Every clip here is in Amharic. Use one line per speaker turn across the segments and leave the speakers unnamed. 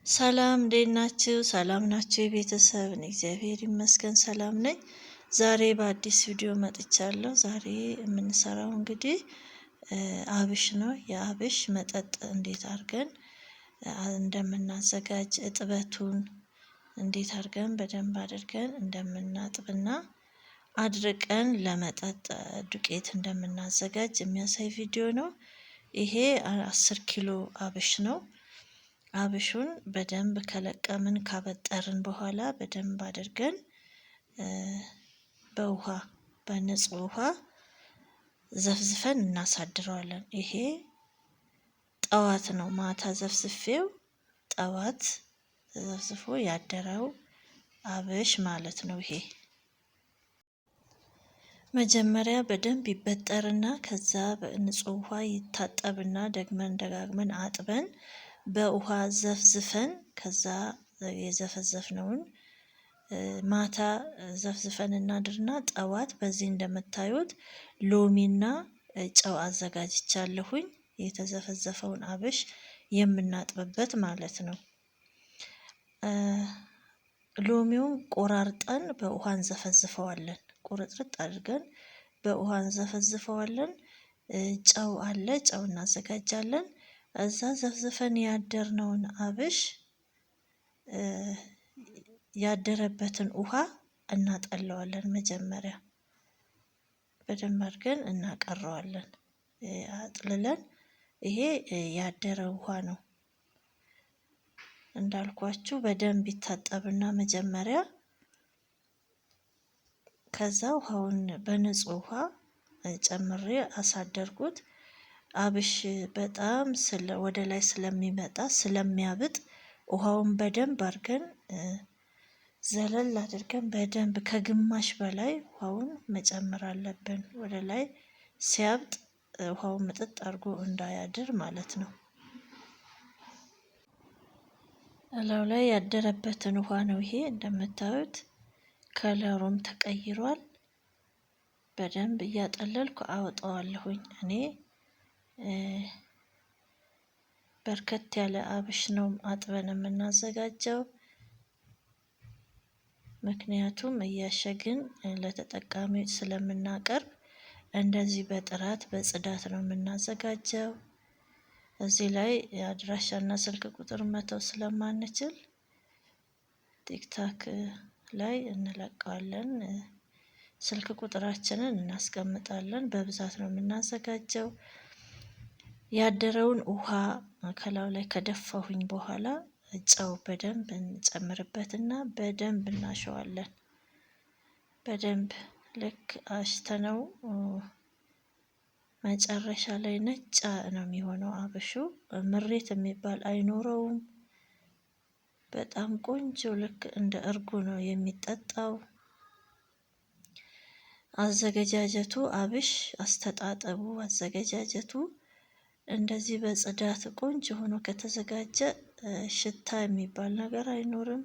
ሰላም እንዴት ናችሁ? ሰላም ናችሁ? የቤተሰብ እግዚአብሔር ይመስገን ሰላም ነኝ። ዛሬ በአዲስ ቪዲዮ መጥቻለሁ። ዛሬ የምንሰራው እንግዲህ አብሽ ነው። የአብሽ መጠጥ እንዴት አድርገን እንደምናዘጋጅ እጥበቱን እንዴት አድርገን በደንብ አድርገን እንደምናጥብና አድርቀን ለመጠጥ ዱቄት እንደምናዘጋጅ የሚያሳይ ቪዲዮ ነው። ይሄ 10 ኪሎ አብሽ ነው። አብሹን በደንብ ከለቀምን ካበጠርን በኋላ በደንብ አድርገን በውሃ በንጹህ ውሃ ዘፍዝፈን እናሳድረዋለን። ይሄ ጠዋት ነው፣ ማታ ዘፍዝፌው ጠዋት ዘፍዝፎ ያደረው አብሽ ማለት ነው። ይሄ መጀመሪያ በደንብ ይበጠርና ከዛ በንጹህ ውሃ ይታጠብና ደግመን ደጋግመን አጥበን በውሃ ዘፍዝፈን ከዛ የዘፈዘፍነውን ማታ ዘፍዝፈን እናድርና ጠዋት በዚህ እንደምታዩት ሎሚና ጨው አዘጋጅቻለሁኝ። የተዘፈዘፈውን አብሽ የምናጥብበት ማለት ነው። ሎሚውን ቆራርጠን በውሃ እንዘፈዝፈዋለን። ቁርጥርጥ አድርገን በውሃ እንዘፈዝፈዋለን። ጨው አለ፣ ጨው እናዘጋጃለን። እዛ ዘፍዝፈን ያደርነውን አብሽ ያደረበትን ውሃ እናጠለዋለን። መጀመሪያ በደንብ አድርገን እናቀረዋለን። አጥልለን ይሄ ያደረ ውሃ ነው እንዳልኳችሁ። በደንብ ይታጠብና መጀመሪያ ከዛ ውሃውን በንጹህ ውሃ ጨምሬ አሳደርኩት። አብሽ በጣም ወደ ላይ ስለሚመጣ ስለሚያብጥ ውሃውን በደንብ አድርገን ዘለል አድርገን በደንብ ከግማሽ በላይ ውሃውን መጨመር አለብን። ወደ ላይ ሲያብጥ ውሃውን ምጥጥ አድርጎ እንዳያድር ማለት ነው። እላው ላይ ያደረበትን ውሃ ነው ይሄ እንደምታዩት። ከለሩም ተቀይሯል። በደንብ እያጠለልኩ አወጣዋለሁኝ። እኔ በርከት ያለ አብሽ ነው አጥበን የምናዘጋጀው። ምክንያቱም እያሸግን ለተጠቃሚዎች ስለምናቀርብ እንደዚህ በጥራት በጽዳት ነው የምናዘጋጀው። እዚህ ላይ አድራሻና ስልክ ቁጥር መተው ስለማንችል ቲክታክ ላይ እንለቀዋለን። ስልክ ቁጥራችንን እናስቀምጣለን። በብዛት ነው የምናዘጋጀው። ያደረውን ውሃ ከላዩ ላይ ከደፋሁኝ በኋላ ጨው በደንብ እንጨምርበትና በደንብ እናሸዋለን። በደንብ ልክ አሽተነው መጨረሻ ላይ ነጭ ነው የሚሆነው አብሹ። ምሬት የሚባል አይኖረውም። በጣም ቆንጆ ልክ እንደ እርጎ ነው የሚጠጣው። አዘገጃጀቱ አብሽ አስተጣጠቡ አዘገጃጀቱ እንደዚህ በጽዳት ቆንጆ ሆኖ ከተዘጋጀ ሽታ የሚባል ነገር አይኖርም።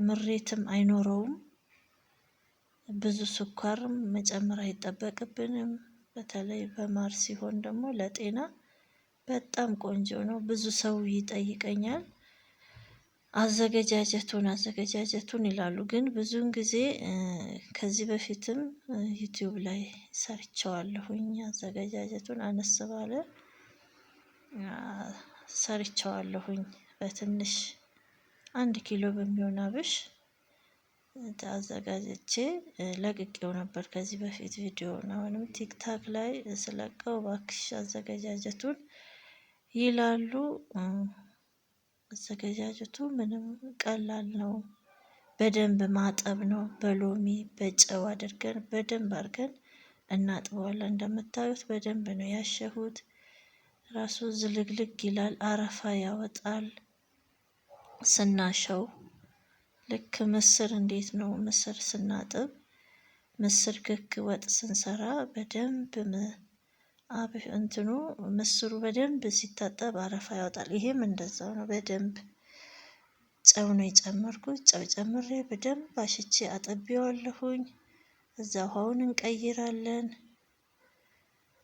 ምሬትም አይኖረውም። ብዙ ስኳርም መጨመር አይጠበቅብንም። በተለይ በማር ሲሆን ደግሞ ለጤና በጣም ቆንጆ ነው። ብዙ ሰው ይጠይቀኛል አዘገጃጀቱን ይላሉ። ግን ብዙውን ጊዜ ከዚህ በፊትም ዩቲዩብ ላይ ሰርቸዋለሁኝ። አዘገጃጀቱን አነስ ባለ ሰርቸዋለሁኝ። በትንሽ 1 ኪሎ በሚሆን አብሽ አዘጋጅቼ ለቅቄው ነበር ከዚህ በፊት ቪዲዮ ነው። አሁንም ቲክታክ ላይ ስለቀው እባክሽ አዘገጃጀቱን ይላሉ። አዘገጃጀቱ ምንም ቀላል ነው። በደንብ ማጠብ ነው። በሎሚ በጨው አድርገን በደንብ አድርገን እናጥበዋለን። እንደምታዩት በደንብ ነው ያሸሁት። ራሱ ዝልግልግ ይላል፣ አረፋ ያወጣል ስናሸው። ልክ ምስር እንዴት ነው ምስር ስናጥብ ምስር ክክ ወጥ ስንሰራ በደንብ እንትኑ ምስሩ በደንብ ሲታጠብ አረፋ ያወጣል። ይሄም እንደዛው ነው። በደንብ ጨው ነው የጨመርኩት። ጨው ጨምሬ በደንብ አሽቼ አጥቤዋለሁኝ። እዛ ውሃውን እንቀይራለን።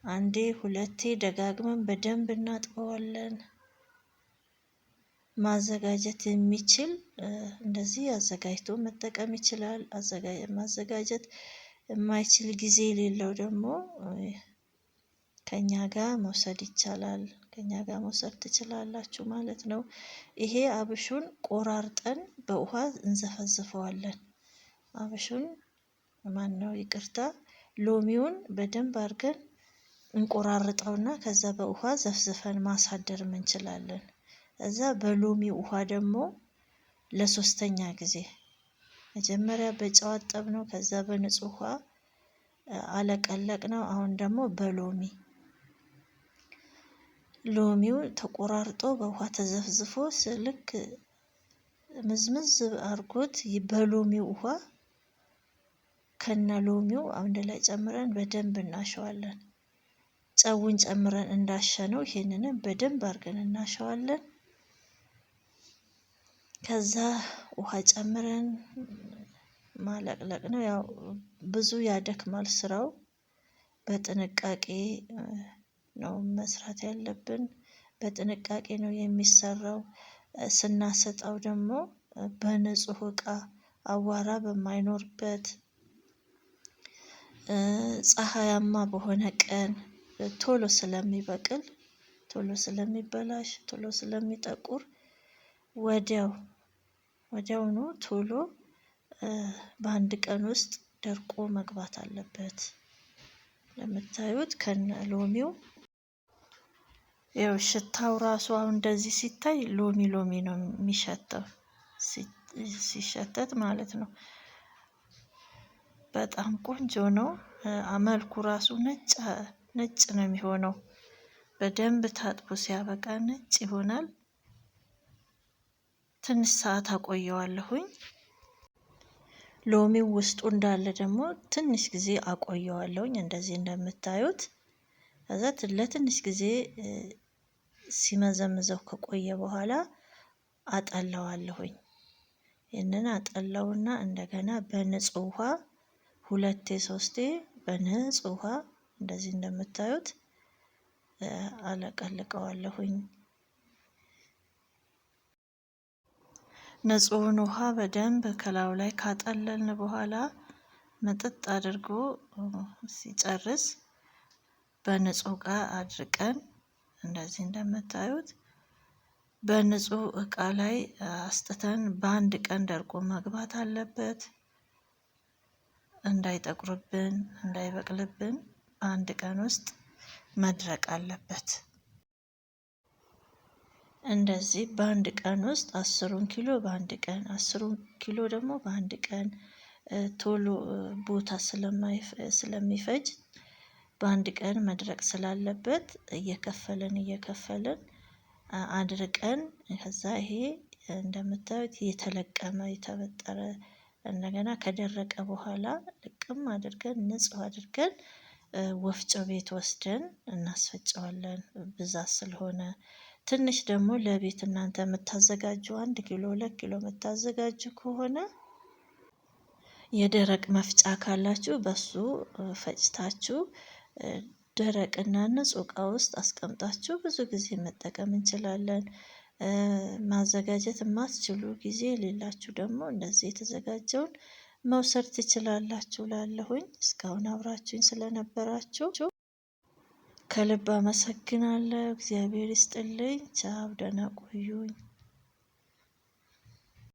አንዴ ሁለቴ ደጋግመን በደንብ እናጥበዋለን። ማዘጋጀት የሚችል እንደዚህ አዘጋጅቶ መጠቀም ይችላል። ማዘጋጀት የማይችል ጊዜ የሌለው ደግሞ ከኛ ጋር መውሰድ ይቻላል። ከኛ ጋር መውሰድ ትችላላችሁ ማለት ነው። ይሄ አብሹን ቆራርጠን በውሃ እንዘፈዝፈዋለን። አብሹን ማነው ይቅርታ፣ ሎሚውን በደንብ አድርገን እንቆራርጠውና ከዛ በውሃ ዘፍዝፈን ማሳደር እንችላለን። ከዛ በሎሚ ውሃ ደግሞ ለሶስተኛ ጊዜ መጀመሪያ በጨው አጠብነው፣ ከዛ በንጹህ ውሃ አለቀለቅነው። አሁን ደግሞ ሎሚው ተቆራርጦ በውሃ ተዘፍዝፎ ልክ ምዝምዝ አርጎት በሎሚው ውሃ ከነ ሎሚው አንድ ላይ ጨምረን በደንብ እናሸዋለን። ጨውን ጨምረን እንዳሸነው ይሄንንም በደንብ አድርገን እናሸዋለን። ከዛ ውሃ ጨምረን ማለቅለቅ ነው። ያው ብዙ ያደክማል ስራው፣ በጥንቃቄ ነው መስራት ያለብን። በጥንቃቄ ነው የሚሰራው። ስናሰጣው ደግሞ በንጹህ እቃ አዋራ በማይኖርበት ፀሐያማ በሆነ ቀን ቶሎ ስለሚበቅል፣ ቶሎ ስለሚበላሽ፣ ቶሎ ስለሚጠቁር ወዲያውኑ ቶሎ በአንድ ቀን ውስጥ ደርቆ መግባት አለበት። ለምታዩት ከነ ሎሚው ያው ሽታው ራሱ አሁን እንደዚህ ሲታይ ሎሚ ነው የሚሸተው ሲሸተት ማለት ነው። በጣም ቆንጆ ነው። መልኩ ራሱ ነጭ ነው የሚሆነው። በደንብ ታጥቦ ሲያበቃ ነጭ ይሆናል። ትንሽ ሰዓት አቆየዋለሁኝ። ሎሚው ውስጡ እንዳለ ደግሞ ትንሽ ጊዜ አቆየዋለሁኝ እንደዚህ እንደምታዩት። ከዛ ለትንሽ ጊዜ ሲመዘምዘው ከቆየ በኋላ አጠለዋለሁኝ። ይህንን አጠለውና እንደገና በንጹህ ውሃ 2 3 በንጹህ ውሃ እንደዚህ እንደምታዩት አለቀልቀዋለሁኝ። ንጹህን ውሃ በደንብ ከላዩ ላይ ካጠለልን በኋላ መጠጥ አድርጎ ሲጨርስ በንጹህ እቃ አድርቀን እንደዚህ እንደምታዩት በንጹህ እቃ ላይ አስጥተን በአንድ ቀን ደርቆ መግባት አለበት። እንዳይጠቁርብን፣ እንዳይበቅልብን በአንድ ቀን ውስጥ መድረቅ አለበት። እንደዚህ በአንድ ቀን ውስጥ 10 ኪሎ በአንድ ቀን፣ 10 ኪሎ ደግሞ በአንድ ቀን ቶሎ ቦታ ስለሚፈጅ በአንድ ቀን መድረቅ ስላለበት እየከፈልን አድርቀን ከዛ ይሄ እንደምታዩት የተለቀመ የተበጠረ እንደገና ከደረቀ በኋላ ልቅም አድርገን ንጹህ አድርገን ወፍጮ ቤት ወስደን እናስፈጨዋለን። ብዛት ስለሆነ ትንሽ ደግሞ ለቤት እናንተ የምታዘጋጁ 1 ኪሎ 2 ኪሎ የምታዘጋጁ ከሆነ የደረቅ መፍጫ ካላችሁ በሱ ፈጭታችሁ ደረቅና ንጹህ እቃ ውስጥ አስቀምጣችሁ ብዙ ጊዜ መጠቀም እንችላለን። ማዘጋጀት የማትችሉ ጊዜ የሌላችሁ ደግሞ እንደዚህ የተዘጋጀውን መውሰድ ትችላላችሁ። ላለሁኝ እስካሁን አብራችሁኝ ስለነበራችሁ ከልብ አመሰግናለሁ። እግዚአብሔር ይስጥልኝ። ቻው፣ ደህና ቆዩኝ።